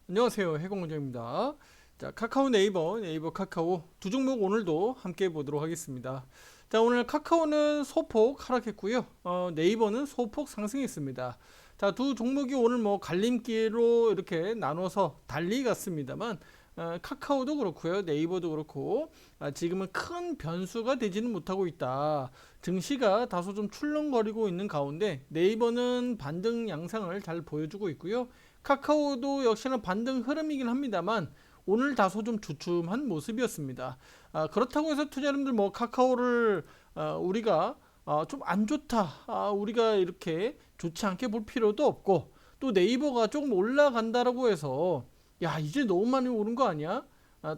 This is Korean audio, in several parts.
안녕하세요, 해공원장입니다. 자, 카카오 네이버 카카오 두 종목 오늘도 함께 보도록 하겠습니다. 자, 오늘 카카오는 소폭 하락했고요. 네이버는 소폭 상승했습니다. 자, 두 종목이 오늘 뭐 갈림길로 이렇게 나눠서 달리 갔습니다만, 카카오도 그렇고요, 네이버도 그렇고, 지금은 큰 변수가 되지는 못하고 있다. 증시가 다소 좀 출렁거리고 있는 가운데 네이버는 반등 양상을 잘 보여주고 있고요. 카카오도 역시나 반등 흐름이긴 합니다만 오늘 다소 좀 주춤한 모습이었습니다. 그렇다고 해서 투자자님들 뭐 카카오를 우리가 좀 안 좋다, 우리가 이렇게 좋지 않게 볼 필요도 없고, 또 네이버가 조금 올라간다라고 해서 야 이제 너무 많이 오른 거 아니야?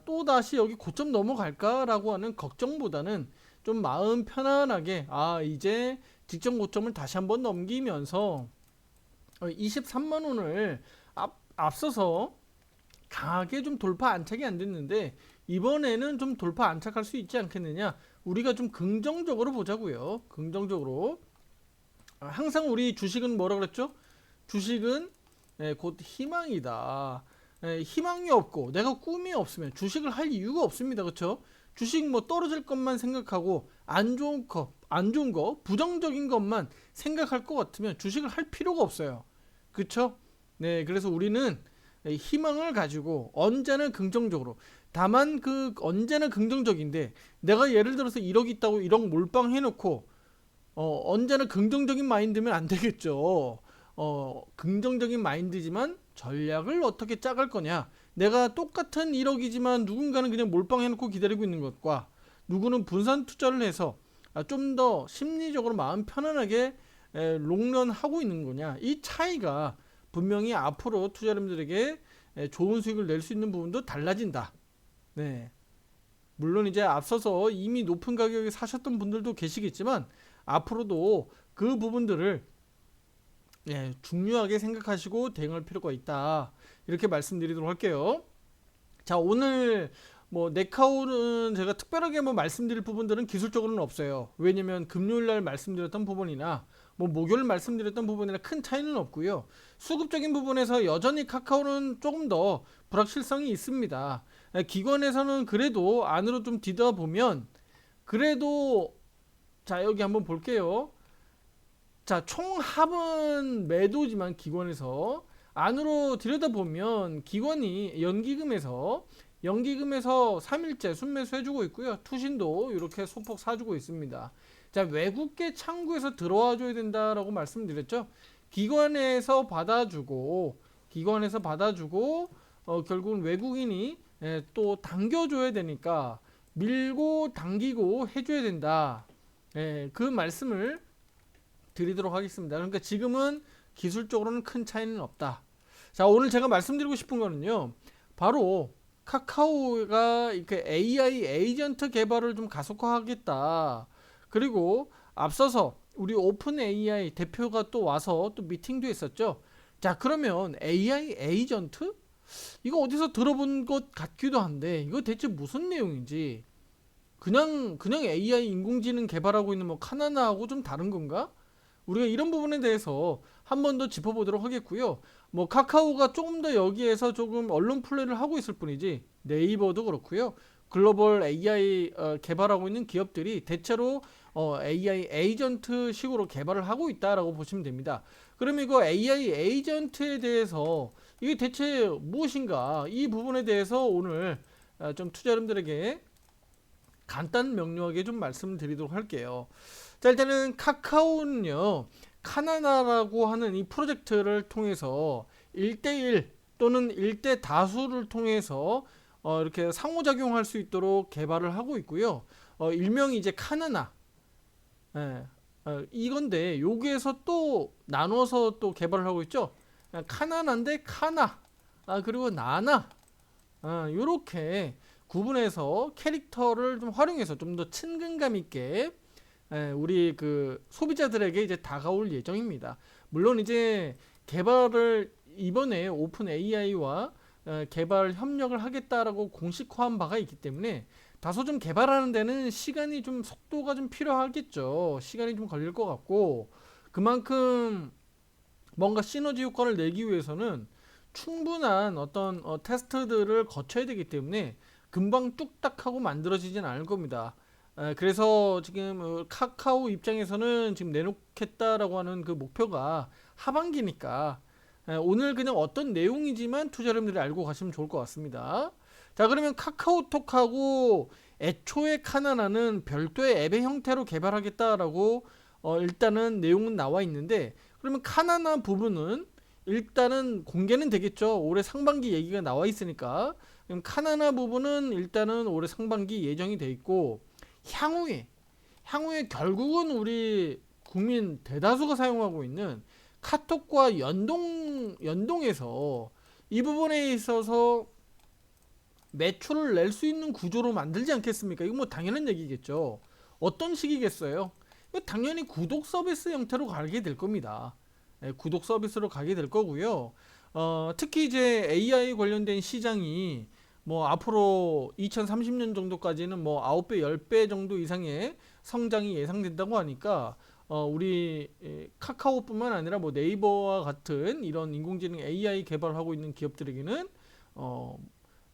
또 다시 여기 고점 넘어갈까라고 하는 걱정보다는 좀 마음 편안하게 이제 직전 고점을 다시 한번 넘기면서 23만 원을 앞서서 강하게 좀 돌파 안착이 안 됐는데 이번에는 좀 돌파 안착할 수 있지 않겠느냐. 우리가 좀 긍정적으로 보자고요. 긍정적으로. 항상 우리 주식은 뭐라 그랬죠? 주식은 곧 희망이다. 희망이 없고 내가 꿈이 없으면 주식을 할 이유가 없습니다. 그렇죠? 주식 뭐 떨어질 것만 생각하고 안 좋은 거, 부정적인 것만 생각할 것 같으면 주식을 할 필요가 없어요. 그렇죠? 네, 그래서 우리는 희망을 가지고 언제나 긍정적으로. 다만 그 언제나 긍정적인데 내가 예를 들어서 1억 있다고 1억 몰빵 해놓고 언제나 긍정적인 마인드면 안 되겠죠. 긍정적인 마인드지만 전략을 어떻게 짜갈 거냐. 내가 똑같은 1억이지만 누군가는 그냥 몰빵해놓고 기다리고 있는 것과 누구는 분산 투자를 해서 좀 더 심리적으로 마음 편안하게 롱런 하고 있는 거냐. 이 차이가 분명히 앞으로 투자자님들에게 좋은 수익을 낼 수 있는 부분도 달라진다. 네. 물론 이제 앞서서 이미 높은 가격에 사셨던 분들도 계시겠지만 앞으로도 그 부분들을 중요하게 생각하시고 대응할 필요가 있다. 이렇게 말씀드리도록 할게요. 자, 오늘 뭐 네카오는 제가 특별하게 뭐 말씀드릴 부분들은 기술적으로는 없어요. 왜냐면 금요일 날 말씀드렸던 부분이나 뭐 목요일 말씀드렸던 부분이나 큰 차이는 없고요. 수급적인 부분에서 여전히 카카오는 조금 더 불확실성이 있습니다. 기관에서는 그래도 안으로 좀 뒤져 보면 그래도 자 여기 한번 볼게요. 자, 총 합은 매도지만 기관에서 안으로 들여다보면 기관이 연기금에서 3일째 순매수 해주고 있고요. 투신도 이렇게 소폭 사주고 있습니다. 자, 외국계 창구에서 들어와 줘야 된다라고 말씀드렸죠. 기관에서 받아주고 결국은 외국인이 또 당겨줘야 되니까 밀고 당기고 해줘야 된다. 그 말씀을 드리도록 하겠습니다. 그러니까 지금은 기술적으로는 큰 차이는 없다. 자, 오늘 제가 말씀드리고 싶은 거는요. 바로 카카오가 이렇게 AI 에이전트 개발을 좀 가속화하겠다. 그리고 앞서서 우리 오픈 AI 대표가 또 와서 또 미팅도 했었죠. 자, 그러면 AI 에이전트? 이거 어디서 들어본 것 같기도 한데 이거 대체 무슨 내용인지 그냥 AI 인공지능 개발하고 있는 뭐 카나나하고 좀 다른 건가? 우리가 이런 부분에 대해서 한 번 더 짚어보도록 하겠고요. 뭐 카카오가 조금 더 여기에서 조금 언론 플레이를 하고 있을 뿐이지 네이버도 그렇고요. 글로벌 AI 개발하고 있는 기업들이 대체로 AI 에이전트 식으로 개발을 하고 있다라고 보시면 됩니다. 그러면 이거 AI 에이전트에 대해서 이게 대체 무엇인가 이 부분에 대해서 오늘 좀 투자자분들에게 간단 명료하게 좀 말씀드리도록 할게요. 자, 일단은 카카오는요, 카나나라고 하는 이 프로젝트를 통해서 1대1 또는 1대 다수를 통해서 이렇게 상호작용할 수 있도록 개발을 하고 있고요. 일명이 이제 카나나. 예, 이건데 여기에서 또 나눠서 또 개발을 하고 있죠. 카나나인데 카나. 그리고 나나. 요렇게 구분해서 캐릭터를 좀 활용해서 좀 더 친근감 있게 우리 그 소비자들에게 이제 다가올 예정입니다. 물론 이제 개발을 이번에 오픈 AI와 개발 협력을 하겠다라고 공식화한 바가 있기 때문에 다소 좀 개발하는 데는 시간이 좀 속도가 좀 필요하겠죠. 시간이 좀 걸릴 것 같고 그만큼 뭔가 시너지 효과를 내기 위해서는 충분한 어떤 테스트들을 거쳐야 되기 때문에 금방 뚝딱 하고 만들어지진 않을 겁니다. 그래서 지금 카카오 입장에서는 지금 내놓겠다라고 하는 그 목표가 하반기니까 오늘 그냥 어떤 내용이지만 투자자분들이 알고 가시면 좋을 것 같습니다. 자, 그러면 카카오톡하고 애초에 카나나는 별도의 앱의 형태로 개발하겠다라고 일단은 내용은 나와 있는데, 그러면 카나나 부분은 일단은 공개는 되겠죠. 올해 상반기 얘기가 나와 있으니까. 그럼 카나나 부분은 일단은 올해 상반기 예정이 돼 있고, 향후에 결국은 우리 국민 대다수가 사용하고 있는 카톡과 연동해서 이 부분에 있어서 매출을 낼 수 있는 구조로 만들지 않겠습니까? 이거 뭐 당연한 얘기겠죠. 어떤 식이겠어요? 이거 당연히 구독 서비스 형태로 가게 될 겁니다. 구독 서비스로 가게 될 거고요. 특히 이제 AI 관련된 시장이 뭐 앞으로 2030년 정도까지는 뭐 9배, 10배 정도 이상의 성장이 예상된다고 하니까 우리 카카오뿐만 아니라 뭐 네이버와 같은 이런 인공지능 AI 개발하고 있는 기업들에게는 어,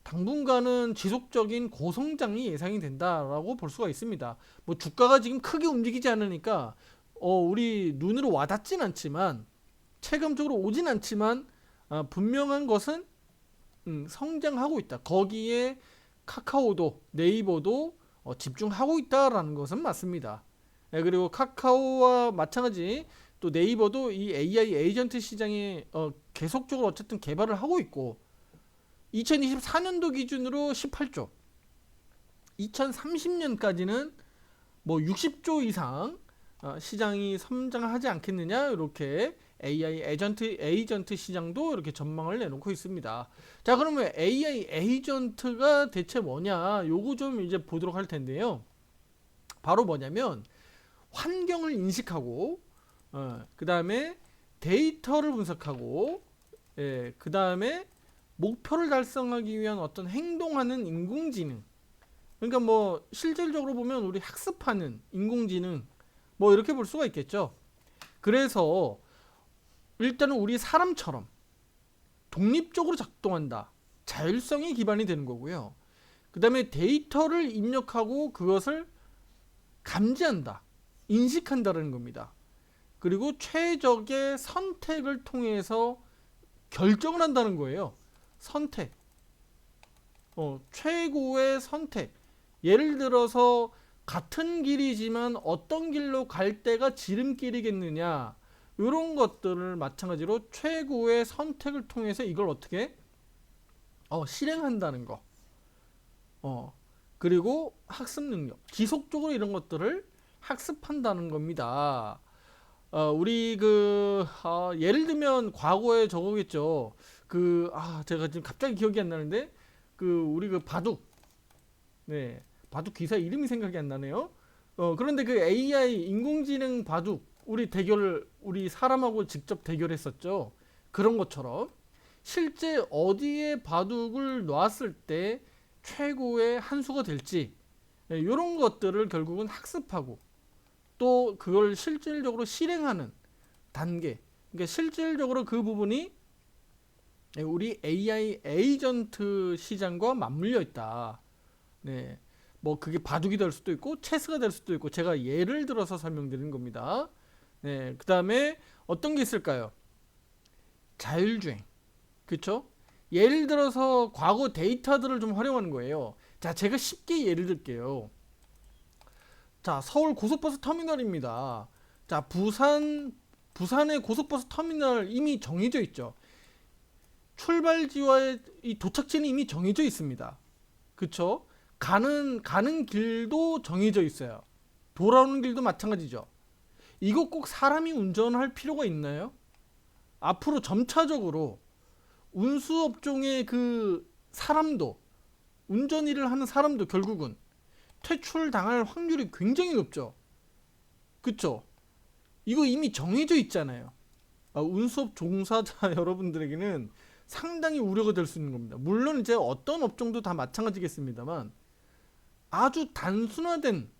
당분간은 지속적인 고성장이 예상이 된다라고 볼 수가 있습니다. 뭐 주가가 지금 크게 움직이지 않으니까 우리 눈으로 와닿진 않지만, 체감적으로 오진 않지만 분명한 것은 성장하고 있다. 거기에 카카오도 네이버도 집중하고 있다라는 것은 맞습니다. 그리고 카카오와 마찬가지 또 네이버도 이 AI 에이전트 시장에 계속적으로 어쨌든 개발을 하고 있고, 2024년도 기준으로 18조, 2030년까지는 뭐 60조 이상 시장이 성장하지 않겠느냐, 이렇게 AI 에이전트 시장도 이렇게 전망을 내놓고 있습니다. 자, 그러면 AI 에이전트가 대체 뭐냐, 요거 좀 이제 보도록 할 텐데요. 바로 뭐냐면 환경을 인식하고 그 다음에 데이터를 분석하고, 그 다음에 목표를 달성하기 위한 어떤 행동하는 인공지능. 그러니까 뭐 실질적으로 보면 우리 학습하는 인공지능, 뭐 이렇게 볼 수가 있겠죠. 그래서 일단은 우리 사람처럼 독립적으로 작동한다. 자율성이 기반이 되는 거고요. 그 다음에 데이터를 입력하고 그것을 감지한다. 인식한다는 겁니다. 그리고 최적의 선택을 통해서 결정을 한다는 거예요. 선택. 최고의 선택. 예를 들어서 같은 길이지만 어떤 길로 갈 때가 지름길이겠느냐, 이런 것들을 마찬가지로 최고의 선택을 통해서 이걸 어떻게 실행한다는 거. 그리고 학습 능력, 지속적으로 이런 것들을 학습한다는 겁니다. 우리 예를 들면 과거에 저거겠죠. 제가 지금 갑자기 기억이 안 나는데 우리 바둑, 네, 바둑 기사 이름이 생각이 안 나네요. 그런데 그 AI 인공지능 바둑 우리 사람하고 직접 대결했었죠. 그런 것처럼 실제 어디에 바둑을 놨을 때 최고의 한 수가 될지, 이런 것들을 결국은 학습하고 또 그걸 실질적으로 실행하는 단계. 그러니까 실질적으로 그 부분이 우리 AI 에이전트 시장과 맞물려 있다. 네. 뭐 그게 바둑이 될 수도 있고 체스가 될 수도 있고, 제가 예를 들어서 설명드리는 겁니다. 네. 그다음에 어떤 게 있을까요? 자율주행. 그렇죠? 예를 들어서 과거 데이터들을 좀 활용하는 거예요. 자, 제가 쉽게 예를 들게요. 자, 서울 고속버스 터미널입니다. 자, 부산의 고속버스 터미널 이미 정해져 있죠. 출발지와 이 도착지는 이미 정해져 있습니다. 그쵸? 가는 길도 정해져 있어요. 돌아오는 길도 마찬가지죠. 이거 꼭 사람이 운전할 필요가 있나요? 앞으로 점차적으로 운수업종의 사람도, 운전 일을 하는 사람도 결국은 퇴출당할 확률이 굉장히 높죠. 그쵸? 이거 이미 정해져 있잖아요. 운수업 종사자 여러분들에게는 상당히 우려가 될 수 있는 겁니다. 물론 이제 어떤 업종도 다 마찬가지겠습니다만, 아주 단순화된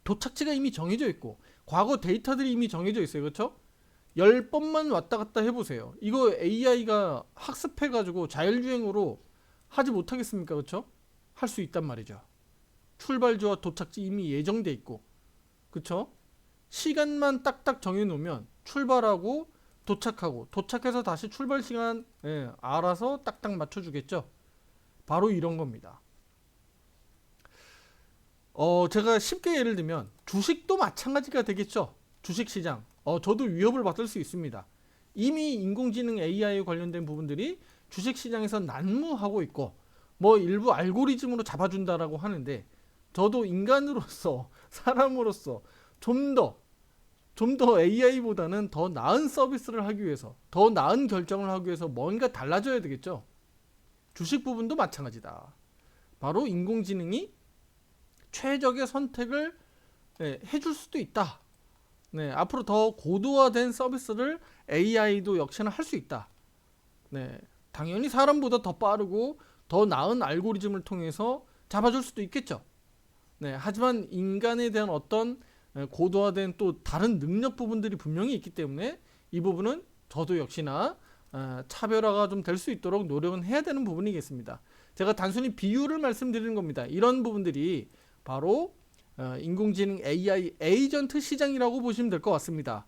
도착지가 이미 정해져 있고 과거 데이터들이 이미 정해져 있어요. 그렇죠? 10번만 왔다 갔다 해보세요. 이거 AI가 학습해가지고 자율주행으로 하지 못하겠습니까? 그쵸? 할 수 있단 말이죠. 출발지와 도착지 이미 예정돼 있고, 그쵸? 시간만 딱딱 정해놓으면 출발하고 도착하고 도착해서 다시 출발 시간 알아서 딱딱 맞춰주겠죠. 바로 이런 겁니다. 제가 쉽게 예를 들면 주식도 마찬가지가 되겠죠. 주식시장. 저도 위협을 받을 수 있습니다. 이미 인공지능 AI 관련된 부분들이 주식시장에서 난무하고 있고 뭐 일부 알고리즘으로 잡아준다라고 하는데 저도 인간으로서 사람으로서 좀 더 AI보다는 더 나은 서비스를 하기 위해서 더 나은 결정을 하기 위해서 뭔가 달라져야 되겠죠. 주식 부분도 마찬가지다. 바로 인공지능이 최적의 선택을 해줄 수도 있다. 네, 앞으로 더 고도화된 서비스를 AI도 역시나 할 수 있다. 네, 당연히 사람보다 더 빠르고 더 나은 알고리즘을 통해서 잡아줄 수도 있겠죠. 네, 하지만 인간에 대한 어떤 고도화된 또 다른 능력 부분들이 분명히 있기 때문에 이 부분은 저도 역시나 차별화가 좀 될 수 있도록 노력은 해야 되는 부분이겠습니다. 제가 단순히 비유를 말씀드리는 겁니다. 이런 부분들이 바로 인공지능 AI 에이전트 시장이라고 보시면 될 것 같습니다.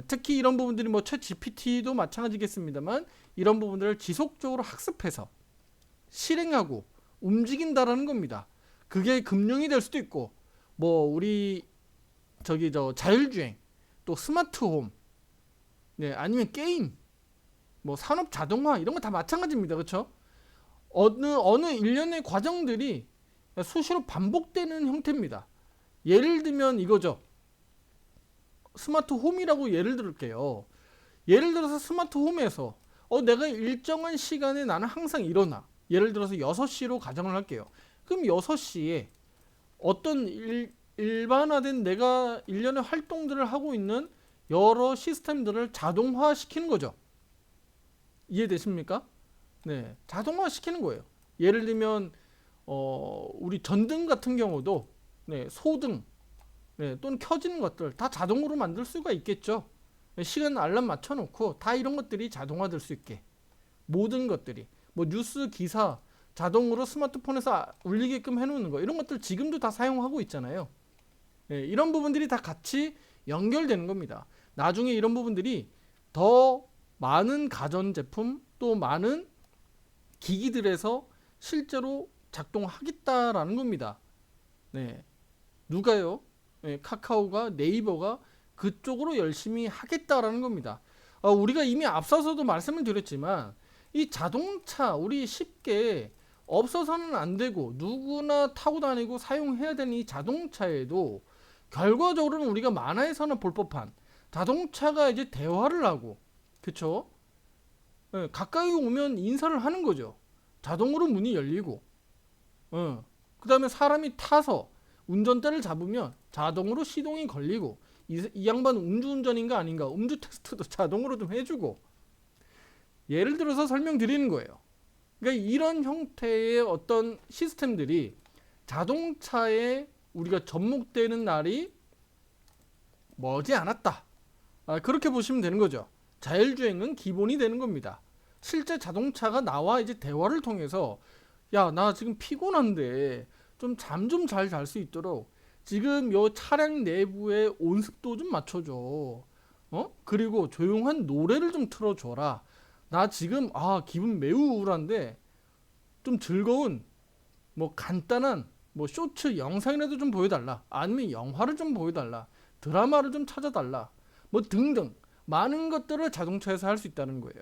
특히 이런 부분들이 뭐 챗 GPT도 마찬가지겠습니다만 이런 부분들을 지속적으로 학습해서 실행하고 움직인다라는 겁니다. 그게 금융이 될 수도 있고 뭐 우리 저 자율주행 또 스마트홈 아니면 게임 뭐 산업 자동화 이런 거 다 마찬가지입니다. 그렇죠? 어느 일련의 과정들이 수시로 반복되는 형태입니다. 예를 들면 이거죠. 스마트 홈이라고 예를 들을게요. 예를 들어서 스마트 홈에서 내가 일정한 시간에 나는 항상 일어나. 예를 들어서 6시로 가정을 할게요. 그럼 6시에 어떤 일반화된 내가 일련의 활동들을 하고 있는 여러 시스템들을 자동화시키는 거죠. 이해되십니까? 네, 자동화시키는 거예요. 예를 들면 우리 전등 같은 경우도 소등 또는 켜지는 것들 다 자동으로 만들 수가 있겠죠. 시간 알람 맞춰놓고 다 이런 것들이 자동화될 수 있게 모든 것들이 뭐 뉴스 기사 자동으로 스마트폰에서 울리게끔 해놓는 거 이런 것들 지금도 다 사용하고 있잖아요. 이런 부분들이 다 같이 연결되는 겁니다. 나중에 이런 부분들이 더 많은 가전제품 또 많은 기기들에서 실제로 작동하겠다라는 겁니다. 네, 누가요? 카카오가 네이버가 그쪽으로 열심히 하겠다라는 겁니다. 우리가 이미 앞서서도 말씀을 드렸지만 이 자동차 우리 쉽게 없어서는 안 되고 누구나 타고 다니고 사용해야 되는 이 자동차에도 결과적으로는 우리가 만화에서는 볼 법한 자동차가 이제 대화를 하고 그쵸? 가까이 오면 인사를 하는 거죠. 자동으로 문이 열리고 그 다음에 사람이 타서 운전대를 잡으면 자동으로 시동이 걸리고 이 양반 음주운전인가 아닌가 음주 테스트도 자동으로 좀 해주고 예를 들어서 설명드리는 거예요. 그러니까 이런 형태의 어떤 시스템들이 자동차에 우리가 접목되는 날이 머지 않았다. 그렇게 보시면 되는 거죠. 자율주행은 기본이 되는 겁니다. 실제 자동차가 나와 이제 대화를 통해서 야, 나 지금 피곤한데 좀 잠 좀 잘 잘 수 있도록 지금 요 차량 내부의 온습도 좀 맞춰줘. 그리고 조용한 노래를 좀 틀어줘라. 나 지금 기분 매우 우울한데 좀 즐거운 뭐 간단한 뭐 쇼츠 영상이라도 좀 보여달라. 아니면 영화를 좀 보여달라. 드라마를 좀 찾아달라. 뭐 등등 많은 것들을 자동차에서 할 수 있다는 거예요.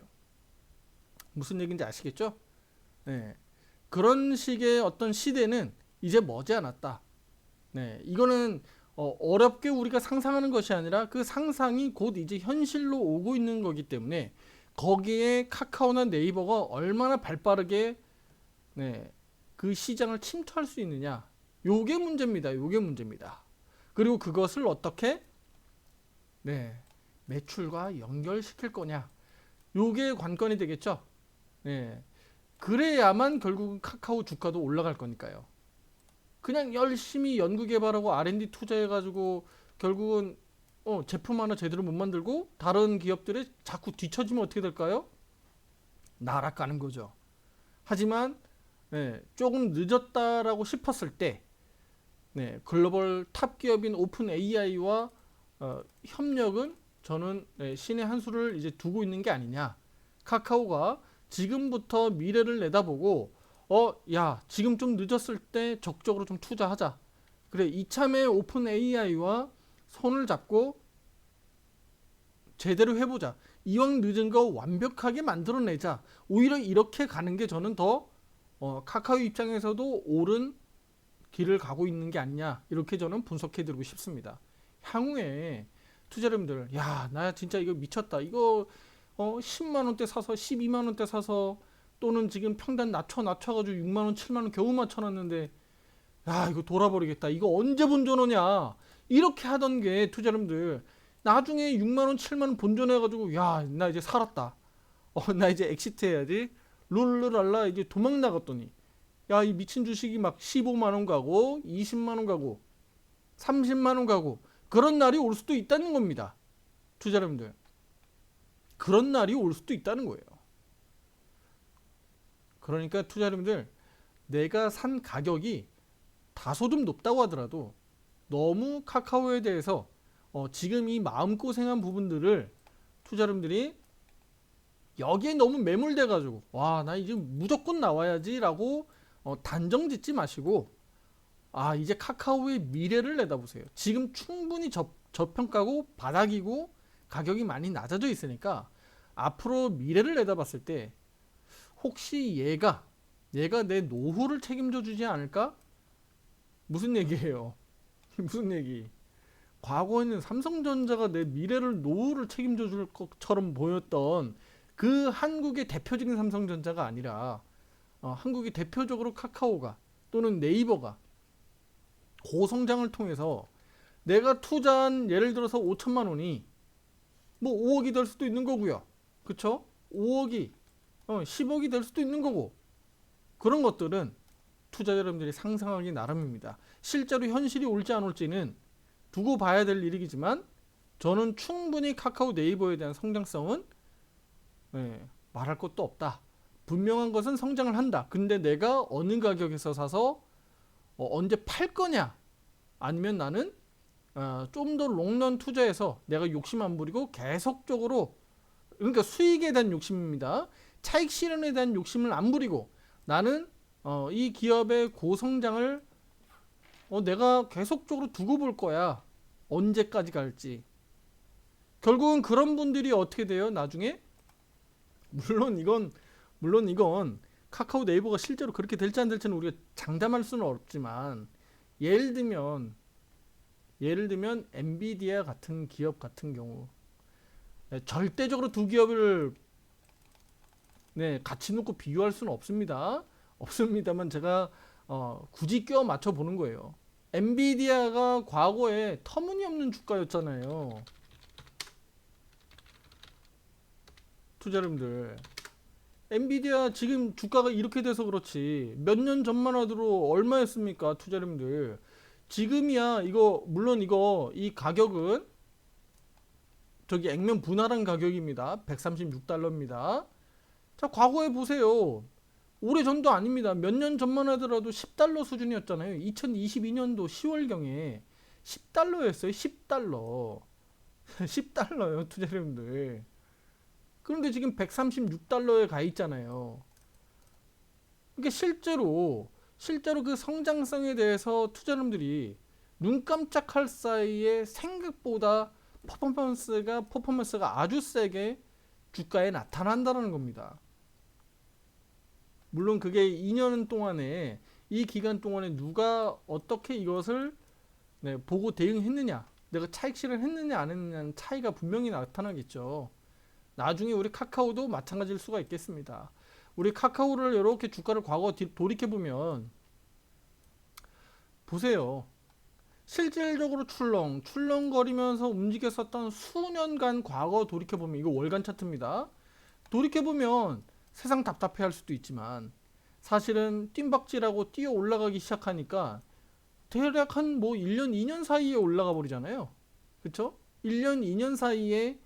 무슨 얘기인지 아시겠죠? 네. 그런 식의 어떤 시대는 이제 머지않았다. 네, 이거는 어렵게 우리가 상상하는 것이 아니라 그 상상이 곧 이제 현실로 오고 있는 거기 때문에 거기에 카카오나 네이버가 얼마나 발빠르게 그 시장을 침투할 수 있느냐. 요게 문제입니다. 요게 문제입니다. 그리고 그것을 어떻게 매출과 연결시킬 거냐. 요게 관건이 되겠죠. 그래야만 결국은 카카오 주가도 올라갈 거니까요. 그냥 열심히 연구개발하고 R&D 투자해가지고 결국은 제품 하나 제대로 못 만들고 다른 기업들이 자꾸 뒤처지면 어떻게 될까요? 날아가는 거죠. 하지만 조금 늦었다라고 싶었을 때 글로벌 탑 기업인 오픈 AI와 협력은 저는 신의 한 수를 이제 두고 있는 게 아니냐. 카카오가 지금부터 미래를 내다보고 야, 지금 좀 늦었을 때 적극적으로 좀 투자하자. 그래, 이참에 오픈 AI와 손을 잡고 제대로 해보자. 이왕 늦은 거 완벽하게 만들어내자. 오히려 이렇게 가는 게 저는 더 카카오 입장에서도 옳은 길을 가고 있는 게 아니냐. 이렇게 저는 분석해드리고 싶습니다. 향후에 투자자분들, 야, 나 진짜 이거 미쳤다. 이거 10만 원대 사서 12만 원대 사서 또는 지금 평단 낮춰가지고 6만 원, 7만 원 겨우 맞춰놨는데 야, 이거 돌아버리겠다. 이거 언제 본전하냐. 이렇게 하던 게 투자자분들 나중에 6만 원, 7만 원 본전해가지고 야, 나 이제 살았다. 나 이제 엑시트 해야지. 룰루랄라 이제 도망 나갔더니 야, 이 미친 주식이 막 15만 원 가고 20만 원 가고 30만 원 가고 그런 날이 올 수도 있다는 겁니다. 투자자분들. 그런 날이 올 수도 있다는 거예요. 그러니까 투자자분들 내가 산 가격이 다소 좀 높다고 하더라도 너무 카카오에 대해서 지금 이 마음고생한 부분들을 투자자분들이 여기에 너무 매몰돼 가지고 와, 나 이제 무조건 나와야지 라고 단정 짓지 마시고 이제 카카오의 미래를 내다보세요. 지금 충분히 저평가고 바닥이고 가격이 많이 낮아져 있으니까 앞으로 미래를 내다봤을 때 혹시 얘가 내 노후를 책임져 주지 않을까? 무슨 얘기예요? 무슨 얘기? 과거에는 삼성전자가 내 미래를 노후를 책임져 줄 것처럼 보였던 그 한국의 대표적인 삼성전자가 아니라 한국의 대표적으로 카카오가 또는 네이버가 고성장을 통해서 내가 투자한 예를 들어서 5천만 원이 뭐 5억이 될 수도 있는 거고요. 그쵸? 5억이 10억이 될 수도 있는 거고 그런 것들은 투자자 여러분들이 상상하기 나름입니다. 실제로 현실이 올지 안 올지는 두고 봐야 될 일이지만 저는 충분히 카카오 네이버에 대한 성장성은 말할 것도 없다. 분명한 것은 성장을 한다. 근데 내가 어느 가격에서 사서 언제 팔 거냐? 아니면 나는 좀 더 롱런 투자해서 내가 욕심 안 부리고 계속적으로 그러니까 수익에 대한 욕심입니다. 차익 실현에 대한 욕심을 안 부리고 나는 이 기업의 고성장을 내가 계속적으로 두고 볼 거야. 언제까지 갈지. 결국은 그런 분들이 어떻게 돼요? 나중에 물론 이건 카카오 네이버가 실제로 그렇게 될지 안 될지는 우리가 장담할 수는 없지만 예를 들면 엔비디아 같은 기업 같은 경우 절대적으로 두 기업을 같이 놓고 비교할 수는 없습니다. 없습니다만 제가 굳이 껴 맞춰 보는 거예요. 엔비디아가 과거에 터무니없는 주가였잖아요. 투자자분들 엔비디아 지금 주가가 이렇게 돼서 그렇지 몇 년 전만 하더라도 얼마였습니까 투자자분들. 지금이야 물론 이 가격은 저기 액면 분할한 가격입니다. 136달러입니다. 자, 과거에 보세요. 오래전도 아닙니다. 몇 년 전만 하더라도 10달러 수준이었잖아요. 2022년도 10월경에 10달러였어요. 10달러. 10달러요, 투자자분들. 그런데 지금 136달러에 가 있잖아요. 그러니까 실제로 그 성장성에 대해서 투자자분들이 눈 깜짝할 사이에 생각보다 퍼포먼스가 아주 세게 주가에 나타난다는 겁니다. 물론 그게 2년 동안에 이 기간 동안에 누가 어떻게 이것을 보고 대응했느냐, 내가 차익 실현했느냐 안 했느냐는 차이가 분명히 나타나겠죠. 나중에 우리 카카오도 마찬가지일 수가 있겠습니다. 우리 카카오를 이렇게 주가를 과거 돌이켜보면 보세요. 실질적으로 출렁거리면서 움직였었던 수년간 과거 돌이켜보면 이거 월간 차트입니다. 돌이켜보면 세상 답답해 할 수도 있지만 사실은 뜀박질하고 뛰어 올라가기 시작하니까 대략 한 1년 2년 사이에 올라가 버리잖아요. 그쵸? 1년, 2년 사이에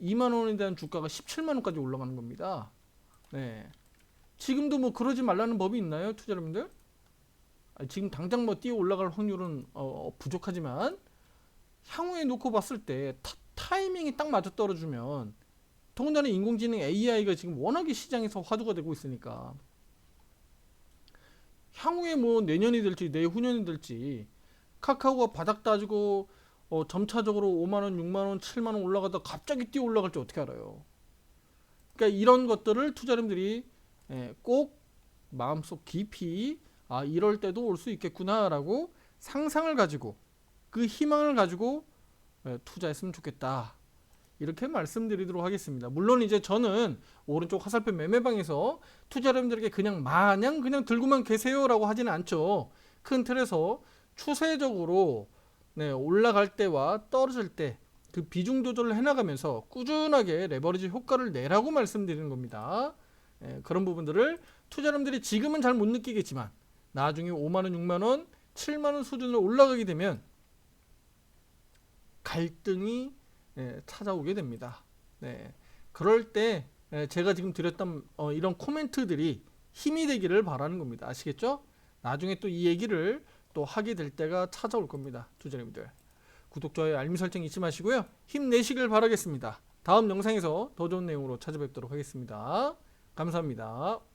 2만 원에 대한 주가가 17만 원까지 올라가는 겁니다. 네. 지금도 뭐 그러지 말라는 법이 있나요, 투자자분들? 지금 당장 뭐 뛰어 올라갈 확률은 부족하지만 향후에 놓고 봤을 때 타이밍이 딱 맞아 떨어지면, 더군다나 인공지능 AI가 지금 워낙에 시장에서 화두가 되고 있으니까 향후에 뭐 내년이 될지 내후년이 될지 카카오가 바닥 따지고 점차적으로 5만원, 6만원, 7만원 올라가다 갑자기 뛰어 올라갈지 어떻게 알아요. 그러니까 이런 것들을 투자자님들이 꼭 마음속 깊이 이럴 때도 올 수 있겠구나 라고 상상을 가지고 그 희망을 가지고 투자했으면 좋겠다, 이렇게 말씀드리도록 하겠습니다. 물론 이제 저는 오른쪽 화살표 매매방에서 투자자분들에게 그냥 마냥 그냥 들고만 계세요라고 하지는 않죠. 큰 틀에서 추세적으로 올라갈 때와 떨어질 때 그 비중 조절을 해나가면서 꾸준하게 레버리지 효과를 내라고 말씀드리는 겁니다. 그런 부분들을 투자자분들이 지금은 잘 못 느끼겠지만 나중에 5만원, 6만원, 7만원 수준으로 올라가게 되면 갈등이 찾아오게 됩니다. 그럴 때 제가 지금 드렸던 이런 코멘트들이 힘이 되기를 바라는 겁니다. 아시겠죠? 나중에 또 이 얘기를 또 하게 될 때가 찾아올 겁니다. 투자자님들, 구독, 좋아요, 알림 설정 잊지 마시고요. 힘내시길 바라겠습니다. 다음 영상에서 더 좋은 내용으로 찾아뵙도록 하겠습니다. 감사합니다.